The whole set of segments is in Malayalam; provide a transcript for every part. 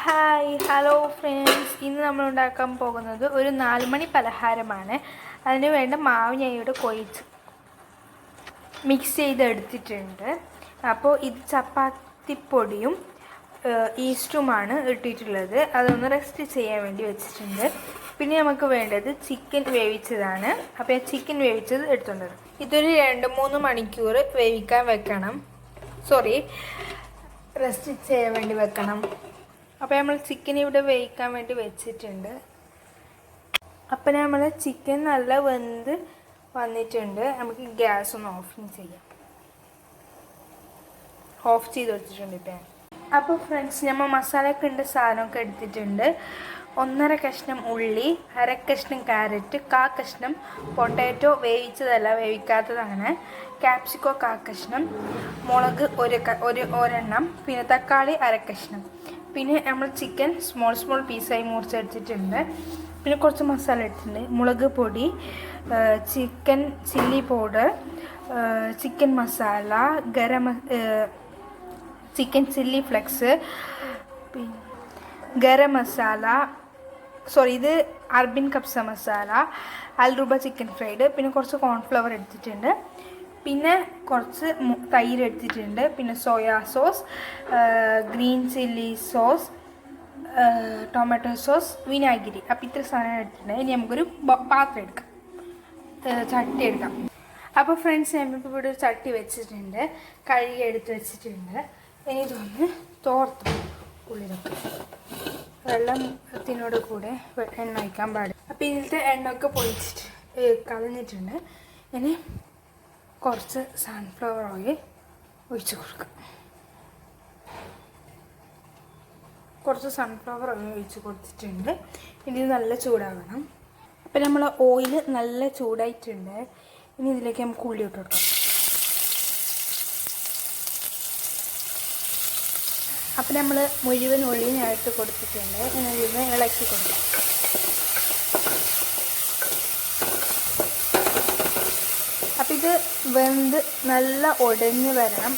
ഹായ് ഹലോ ഫ്രണ്ട്സ്, ഇന്ന് നമ്മൾ ഉണ്ടാക്കാൻ പോകുന്നത് ഒരു 4 മണി പലഹാരമാണ്. അതിന് വേണ്ട മാവ് ഞാൻ ഇവിടെ കുഴച്ച് മിക്സ് ചെയ്തെടുത്തിട്ടുണ്ട്. അപ്പോൾ ഇത് ചപ്പാത്തിപ്പൊടിയും ഈസ്റ്റുമാണ് ഇട്ടിട്ടുള്ളത്. അതൊന്ന് റെസ്റ്റ് ചെയ്യാൻ വേണ്ടി വെച്ചിട്ടുണ്ട്. പിന്നെ നമുക്ക് വേണ്ടത് ചിക്കൻ വേവിച്ചതാണ്. അപ്പോൾ ഞാൻ ചിക്കൻ വേവിച്ചത് എടുത്തുള്ളത്. ഇതൊരു 2-3 മണിക്കൂർ വേവിക്കാൻ വെക്കണം. റെസ്റ്റ് ചെയ്യാൻ വേണ്ടി വെക്കണം. അപ്പോൾ നമ്മൾ ചിക്കൻ ഇവിടെ വേവിക്കാൻ വേണ്ടി വെച്ചിട്ടുണ്ട്. അപ്പോൾ നമ്മൾ ചിക്കൻ നല്ല വെന്ത് വന്നിട്ടുണ്ട്. നമുക്ക് ഗ്യാസ് ഒന്ന് ഓഫ് ചെയ്ത് വെച്ചിട്ടുണ്ട് ഇപ്പം. അപ്പോൾ ഫ്രണ്ട്സ്, നമ്മൾ മസാലയൊക്കെ ഉണ്ട് സാധനമൊക്കെ എടുത്തിട്ടുണ്ട്. 1.5 കഷ്ണം ഉള്ളി, 1/2 കഷ്ണം ക്യാരറ്റ്, 1/4 കഷ്ണം പൊട്ടാറ്റോ, വേവിച്ചതല്ല വേവിക്കാത്തതാണ്, ക്യാപ്സിക്കോ 1/4 കഷ്ണം, മുളക് ഒരെണ്ണം, പിന്നെ തക്കാളി 1/2 കഷ്ണം. പിന്നെ നമ്മൾ ചിക്കൻ സ്മോൾ പീസായി മുറിച്ചെടുത്തിട്ടുണ്ട്. പിന്നെ കുറച്ച് മസാല എടുത്തിട്ടുണ്ട്. മുളക് പൊടി, chicken chilli powder, chicken masala, chicken chilli flakes, പിന്നെ ഗരം മസാല, ഇത് അറബിൻ കബ്സ മസാല, അൽറുബ ചിക്കൻ ഫ്രൈഡ്, പിന്നെ കുറച്ച് കോൺഫ്ലവർ എടുത്തിട്ടുണ്ട്. പിന്നെ കുറച്ച് തൈര് എടുത്തിട്ടുണ്ട്. പിന്നെ soya sauce, green chilli sauce, tomato sauce, വിനാഗിരി. അപ്പോൾ ഇത്ര സാധനം എടുത്തിട്ടുണ്ട്. ഇനി നമുക്കൊരു പാത്രം എടുക്കാം, ചട്ടി എടുക്കാം. അപ്പോൾ ഫ്രണ്ട്സ്, ഞാനിപ്പോൾ ഇവിടെ ഒരു ചട്ടി വെച്ചിട്ടുണ്ട്, കഴുകി എടുത്ത് വെച്ചിട്ടുണ്ട്. ഇനി ഇതൊന്ന് തോർത്ത് ഉള്ളിലൊക്കെ വെള്ളത്തിനോട് കൂടെ എണ്ണ ഒഴിക്കാൻ പാടില്ല. അപ്പോൾ ഇതിലത്തെ എണ്ണയൊക്കെ പൊളിച്ചിട്ട് കളഞ്ഞിട്ടുണ്ട്. ഇനി കുറച്ച് സൺഫ്ലവർ ഓയിൽ ഒഴിച്ച് കൊടുക്കാം. കുറച്ച് സൺഫ്ലവർ ഓയിൽ ഒഴിച്ച് കൊടുത്തിട്ടുണ്ട്. ഇനി ഇത് നല്ല ചൂടാകണം. അപ്പം നമ്മൾ ഓയിൽ നല്ല ചൂടായിട്ടുണ്ട്. ഇനി ഇതിലേക്ക് നമുക്ക് ഉള്ളി ഇട്ട് കൊടുക്കാം. അപ്പം നമ്മൾ മുഴുവൻ ഉള്ളിനായിട്ട് കൊടുത്തിട്ടുണ്ട്. ഇനി ഇതിന് ഇളക്കി കൊടുക്കാം. അപ്പം ഇത് വെന്ത് നല്ല ഉടഞ്ഞ് വരണം.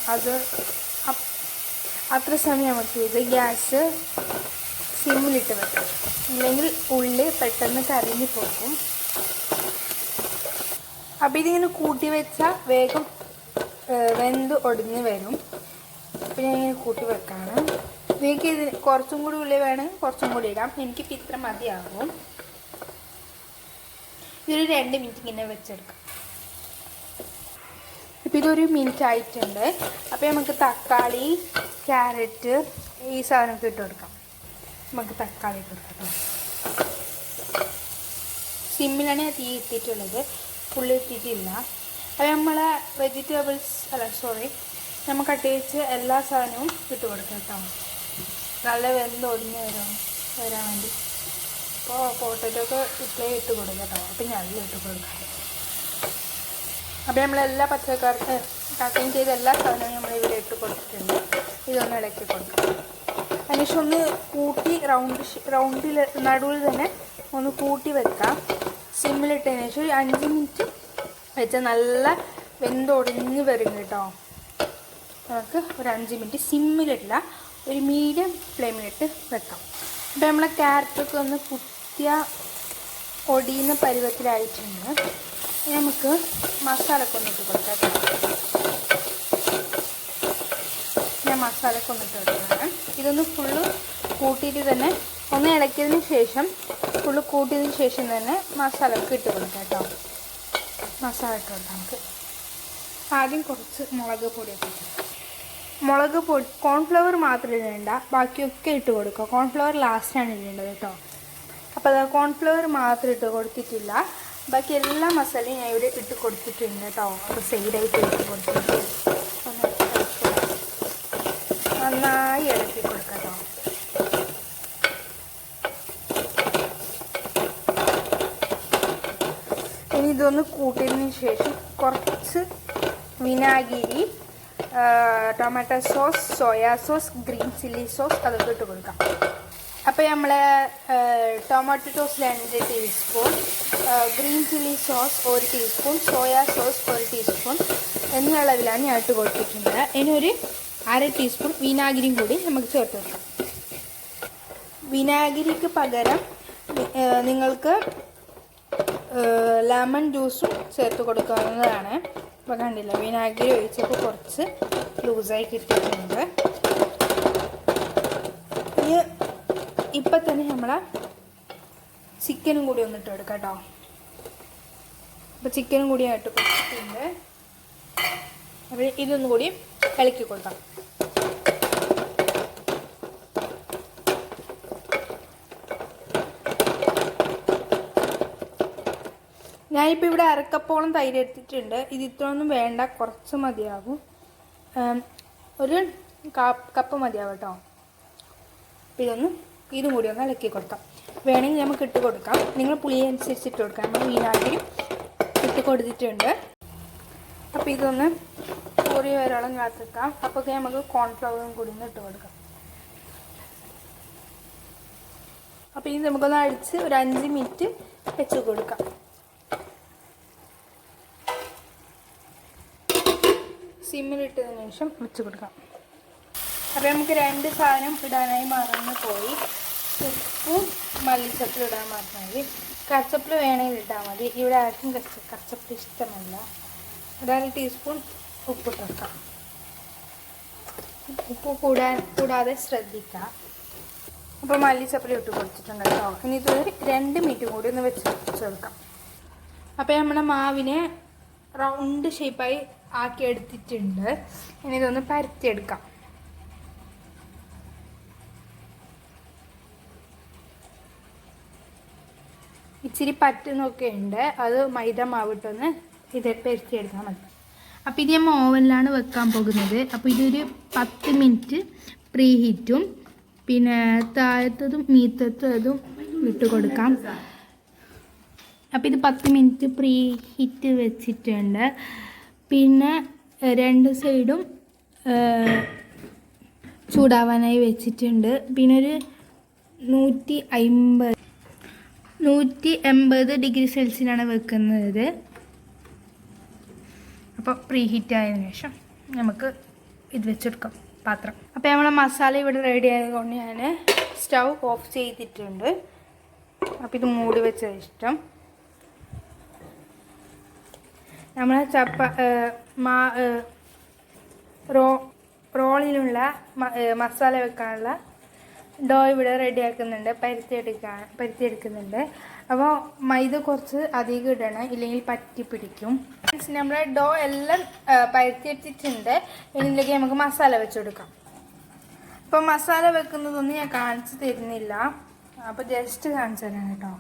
അത്ര സമയം നമുക്ക് ഇത് ഗ്യാസ് സിമ്മിലിട്ട് വെക്കാം, ഇല്ലെങ്കിൽ ഉള്ളി പെട്ടെന്ന് കരിഞ്ഞു പോകും. അപ്പം ഇതിങ്ങനെ കൂട്ടി വെച്ചാൽ വേഗം വെന്ത് ഒടിഞ്ഞ് വരും. അപ്പം ഞാൻ ഇങ്ങനെ കൂട്ടി വെക്കാണ്. നിങ്ങൾക്ക് ഇതിന് കുറച്ചും കൂടി ഉള്ളി വേണമെങ്കിൽ കുറച്ചും കൂടി ഇടാം. എനിക്കിപ്പോൾ ഇത്ര മതിയാകും. ഇതൊരു 2 മിനിറ്റ് ഇങ്ങനെ വെച്ചെടുക്കാം. ഇപ്പം ഇതൊരു മിനിറ്റ് ആയിട്ടുണ്ട്. അപ്പോൾ നമുക്ക് തക്കാളി, ക്യാരറ്റ്, ഈ സാധനമൊക്കെ ഇട്ട് കൊടുക്കാം. നമുക്ക് തക്കാളി ഇട്ട് കൊടുക്കാം. സിമ്മിലാണ് ഞാൻ തീ ഇട്ടിട്ടുള്ളത്, പുള്ളി ഇട്ടിട്ടില്ല. അപ്പോൾ നമ്മളെ നമ്മൾ കട്ട് വെച്ച് എല്ലാ സാധനവും ഇട്ട് കൊടുക്കാം കേട്ടോ. നല്ല വെന്ത് ഒടിഞ്ഞ് വരാൻ വേണ്ടി. അപ്പോൾ പൊട്ടാറ്റോ ഒക്കെ ഇട്ട് കൊടുക്കാം കേട്ടോ. അപ്പം നല്ല ഇട്ട് കൊടുക്കാം. അപ്പോൾ നമ്മളെല്ലാ കട്ടിങ് ചെയ്ത എല്ലാ സാധനവും നമ്മളിവിടെ ഇട്ട് കൊടുത്തിട്ടുണ്ട്. ഇതൊന്ന് ഇളക്കി കൊടുക്കാം. അതിനുശേഷം ഒന്ന് കൂട്ടി റൗണ്ടിൽ നടുവിൽ തന്നെ ഒന്ന് കൂട്ടി വെക്കാം. സിമ്മിലിട്ടതിന് ശേഷം ഒരു 5 മിനിറ്റ് വെച്ചാൽ നല്ല വെന്തൊടിഞ്ഞ് വരും കേട്ടോ. നമുക്ക് ഒരു 5 മിനിറ്റ് സിമ്മിലിട്ടില്ല, ഒരു മീഡിയം ഫ്ലെയിമിലിട്ട് വെക്കാം. അപ്പോൾ നമ്മളെ ക്യാരറ്റൊക്കെ ഒന്ന് ഒടിയുന്ന പരുവത്തിലായിട്ടുണ്ട്. നമുക്ക് മസാലയൊക്കെ ഒന്നിട്ട് കൊടുക്കാം. ഞാൻ മസാലയൊക്കെ ഒന്നിട്ട് കൊടുക്കുകയാണ്. ഇതൊന്ന് ഫുള്ള് കൂട്ടിയിട്ട് തന്നെ ഒന്ന് ഇളക്കിയതിന് ശേഷം തന്നെ മസാലയൊക്കെ ഇട്ട് കൊടുക്കാം കേട്ടോ. മസാല ഇട്ട് കൊടുക്കാം. നമുക്ക് ആദ്യം കുറച്ച് മുളക് പൊടിയൊക്കെ ഇട്ട്, കോൺഫ്ലവർ മാത്രം ഇടേണ്ട, ബാക്കിയൊക്കെ ഇട്ട് കൊടുക്കുക. കോൺഫ്ലവർ ലാസ്റ്റാണ് ഇടേണ്ടത് കേട്ടോ. അപ്പോൾ അത് കോൺഫ്ലവർ മാത്രം ഇട്ട് കൊടുത്തിട്ടില്ല, ബാക്കി എല്ലാ മസാലയും ഞാൻ ഇവിടെ ഇട്ട് കൊടുത്തിട്ടുണ്ട് കേട്ടോ. അപ്പോൾ സൈഡായിട്ട് ഇട്ട് കൊടുത്തിട്ട് നന്നായി ഇളക്കി കൊടുക്കാം കേട്ടോ. ഇനി ഇതൊന്ന് കൂട്ടിയതിന് ശേഷം കുറച്ച് വിനാഗിരി, tomato sauce, soya sauce, green chilli sauce അതൊക്കെ ഇട്ട് കൊടുക്കാം. അപ്പോൾ നമ്മൾ tomato sauce 2 teaspoon, green chilli sauce 1 teaspoon, soya sauce 1 teaspoon എന്നീ അളവിലാണ് ഞാൻ ഇട്ട് കൊടുത്തിട്ടുണ്ട്. ഇനി ഒരു 1/2 ടീസ്പൂൺ വിനാഗിരിയും കൂടി നമുക്ക് ചേർത്ത് വെക്കാം. വിനാഗിരിക്ക് പകരം നിങ്ങൾക്ക് ലെമൺ ജ്യൂസും ചേർത്ത് കൊടുക്കാവുന്നതാണ്. അപ്പോൾ കണ്ടില്ല, വിനാഗിരി ഒഴിച്ചപ്പോൾ കുറച്ച് ലൂസായി കിട്ടിയിട്ടുണ്ട്. ഇനി ഇപ്പം തന്നെ നമ്മളെ ചിക്കനും കൂടി ഒന്നിട്ട് എടുക്കാം കേട്ടോ. അപ്പോൾ ചിക്കനും കൂടി ആയിട്ട് കൊടുത്തിട്ടുണ്ട്. അപ്പോൾ ഇതൊന്നും കൂടി ഇളക്കി കൊടുക്കാം. ഞാനിപ്പോൾ ഇവിടെ അരക്കപ്പോളം തൈര് എടുത്തിട്ടുണ്ട്. ഇത് ഇത്രയൊന്നും വേണ്ട, കുറച്ച് മതിയാകും. ഒരു കപ്പ് മതിയാവും കേട്ടോ. ഇതും കൂടി ഒന്ന് ഇളക്കി കൊടുക്കാം. വേണമെങ്കിൽ നമുക്ക് ഇട്ട് കൊടുക്കാം. നിങ്ങൾ പുളി അനുസരിച്ച് ഇട്ട് കൊടുക്കാം. നമ്മൾ വിനാഗിരി ഇട്ട് കൊടുത്തിട്ടുണ്ട്. അപ്പോൾ ഇതൊന്ന് കൂറി ഒരാളും കാത്തിക്കാം. അപ്പോൾ നമുക്ക് കോൺഫ്ലവറും കൂടി ഒന്ന് ഇട്ട് കൊടുക്കാം. അപ്പോൾ ഇത് നമുക്കൊന്ന് അടിച്ച് ഒരു 5 മിനിറ്റ് വെച്ച് കൊടുക്കാം. സിമ്മിലിട്ടതിന് ശേഷം വെച്ച് കൊടുക്കാം. അപ്പോൾ നമുക്ക് 2 സാധനം ഇടാനായി മറന്നു പോയി. ഉപ്പും മല്ലിച്ചപ്പിലും ഇടാൻ മറന്നു പോയി. കറിച്ചപ്പിൽ വേണമെങ്കിൽ ഇട്ടാൽ മതി. ഇവിടെ ആർക്കും കറിച്ചപ്പിൽ ഇഷ്ടമല്ല. ഒരു 1 ടീസ്പൂൺ ഉപ്പിട്ട് വെക്കാം. ഉപ്പ് കൂടാതെ ശ്രദ്ധിക്കുക. അപ്പോൾ മല്ലിച്ചപ്പിൽ ഇട്ട് കൊടുത്തിട്ടുണ്ട് കേട്ടോ. ഇനി ഇതൊരു 2 മിനിറ്റ് കൂടി ഒന്ന് വെച്ച് കൊടുക്കാം. അപ്പോൾ നമ്മുടെ മാവിനെ റൗണ്ട് ഷേപ്പായി ആക്കി എടുത്തിട്ടുണ്ട്. ഇനി ഇതൊന്ന് പരത്തിയെടുക്കാം. ഇച്ചിരി പറ്റുന്നൊക്കെ ഉണ്ട്. അത് മൈദ മാവിട്ടൊന്ന് ഇത് പരത്തിയെടുക്കാൻ മതി. അപ്പോൾ ഇത് ഞാൻ ഓവനിലാണ് വെക്കാൻ പോകുന്നത്. അപ്പോൾ ഇതൊരു 10 മിനിറ്റ് പ്രീ ഹീറ്റും പിന്നെ താഴത്തതും മീത്തതും ഇട്ട് കൊടുക്കാം. അപ്പോൾ ഇത് 10 മിനിറ്റ് പ്രീ ഹീറ്റ് വെച്ചിട്ടുണ്ട്. പിന്നെ 2 സൈഡും ചൂടാവാനായി വെച്ചിട്ടുണ്ട്. പിന്നെ ഒരു 180 ഡിഗ്രി സെൽഷ്യസിലാണ് വെക്കുന്നത്. അപ്പോൾ പ്രീ ഹീറ്റ് ആയതിനു ശേഷം നമുക്ക് ഇത് വെച്ചെടുക്കാം പാത്രം. അപ്പോൾ നമ്മളെ മസാല ഇവിടെ റെഡി ആയതുകൊണ്ട് ഞാൻ സ്റ്റൗ ഓഫ് ചെയ്തിട്ടുണ്ട്. അപ്പോൾ ഇത് മൂടി വെച്ച ഇഷ്ടം. നമ്മളെ റോളിലുള്ള മസാല വെക്കാനുള്ള ഡോ ഇവിടെ റെഡിയാക്കുന്നുണ്ട്, പരുത്തിയെടുക്കുന്നുണ്ട്. അപ്പോൾ മൈദ കുറച്ച് അധികം ഇടണം, ഇല്ലെങ്കിൽ പറ്റി പിടിക്കും. നമ്മുടെ ഡോ എല്ലാം പരുത്തിയെടുത്തിട്ടുണ്ട്. ഇതിലേക്ക് നമുക്ക് മസാല വെച്ചെടുക്കാം. അപ്പോൾ മസാല വെക്കുന്നതൊന്നും ഞാൻ കാണിച്ചു തരുന്നില്ല. അപ്പോൾ ജസ്റ്റ് കാണിച്ചു തരാം കേട്ടോ.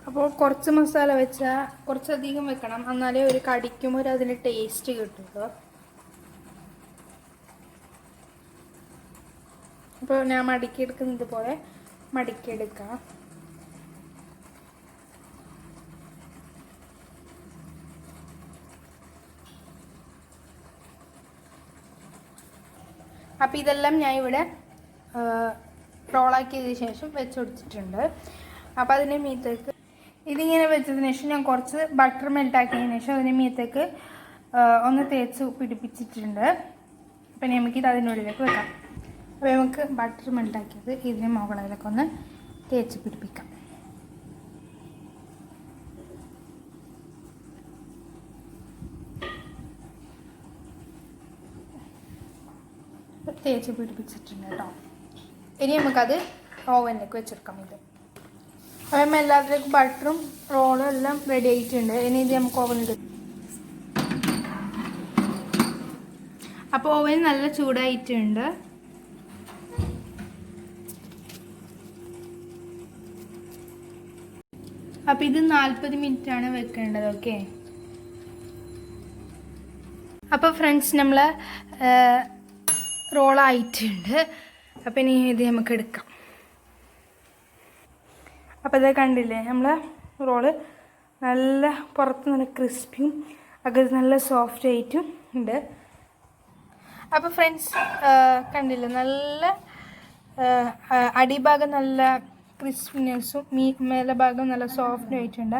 അപ്പോൾ കുറച്ച് മസാല വെച്ചാൽ കുറച്ചധികം വെക്കണം, എന്നാലേ ഒരു കടിക്കുമ്പോൾ അതിന് ടേസ്റ്റ് കിട്ടുള്ളൂ. അപ്പോൾ ഞാൻ മടക്കിയെടുക്കുന്നത് പോലെ മടക്കിയെടുക്കാം. അപ്പോൾ ഇതെല്ലാം ഞാൻ ഇവിടെ റോളാക്കിയതിന് ശേഷം വെച്ച് കൊടുത്തിട്ടുണ്ട്. അപ്പോൾ അതിൻ്റെ മീത്തേക്ക് ഇതിങ്ങനെ വെച്ചതിന് ശേഷം ഞാൻ കുറച്ച് ബട്ടർ മെൽട്ടാക്കിയതിന് ശേഷം അതിൻ്റെ മീത്തേക്ക് ഒന്ന് തേച്ച് പിടിപ്പിച്ചിട്ടുണ്ട്. അപ്പം നമുക്കിത് അതിനുള്ളിലേക്ക് വെക്കാം. അപ്പോൾ നമുക്ക് ബട്ടർ മെൽട്ടാക്കിയത് ഇതിൻ്റെ മുകളിലൊക്കെ ഒന്ന് തേച്ച് പിടിപ്പിക്കാം. തേച്ച് പിടിപ്പിച്ചിട്ടുണ്ട് കേട്ടോ. ഇനി നമുക്കത് ഓവനിലേക്ക് വെച്ചെടുക്കാം. ഇത് അപ്പം എല്ലാത്തിലേക്കും ബട്ടറും റോളും എല്ലാം റെഡി ആയിട്ടുണ്ട്. ഇനി ഇത് നമുക്ക് ഓവനിൽ. അപ്പോൾ ഓവൻ നല്ല ചൂടായിട്ടുണ്ട്. അപ്പോൾ ഇത് 40 മിനിറ്റാണ് വെക്കേണ്ടത്. ഓക്കെ. അപ്പോൾ ഫ്രണ്ട്സ് നമ്മൾ റോളായിട്ടുണ്ട്. അപ്പം ഇനി ഇത് നമുക്ക് എടുക്കാം. അപ്പോൾ ഇത് കണ്ടില്ലേ, നമ്മൾ റോള് നല്ല പുറത്ത് നല്ല ക്രിസ്പിയും അകത്ത് നല്ല സോഫ്റ്റ് ആയിട്ടും ഉണ്ട്. അപ്പോൾ ഫ്രണ്ട്സ് കണ്ടില്ലേ, നല്ല അടിഭാഗം നല്ല ക്രിസ്പിനെസ്സും മേലെ ഭാഗം നല്ല സോഫ്റ്റ് ആയിട്ടുണ്ട്.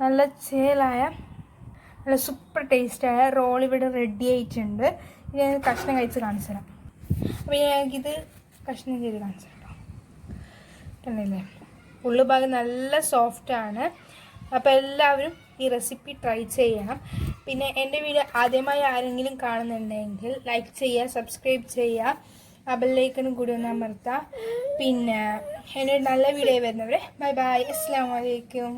നല്ല ചേലായ നല്ല സൂപ്പർ ടേസ്റ്റായ റോൾ ഇവിടെ റെഡി ആയിട്ടുണ്ട്. ഞാൻ കഷ്ണം കഴിച്ച് കാണിച്ചു തരാം. അപ്പോൾ ഞങ്ങൾക്കിത് കഷ്ണം ചെയ്ത് കാണിച്ചു തരാം. കണ്ടില്ലേ, ഉള്ളുഭാഗം നല്ല സോഫ്റ്റാണ്. അപ്പോൾ എല്ലാവരും ഈ റെസിപ്പി ട്രൈ ചെയ്യണം. പിന്നെ എൻ്റെ വീഡിയോ ആദ്യമായി ആരെങ്കിലും കാണുന്നുണ്ടെങ്കിൽ ലൈക്ക് ചെയ്യുക, സബ്സ്ക്രൈബ് ചെയ്യുക, ആ ബെല്ലൈക്കനും കൂടി ഒന്ന് അമർത്താം. പിന്നെ എൻ്റെ നല്ല വീഡിയോ വരുന്നവരെ ബൈ ബൈ, അസ്സലാമു അലൈക്കും.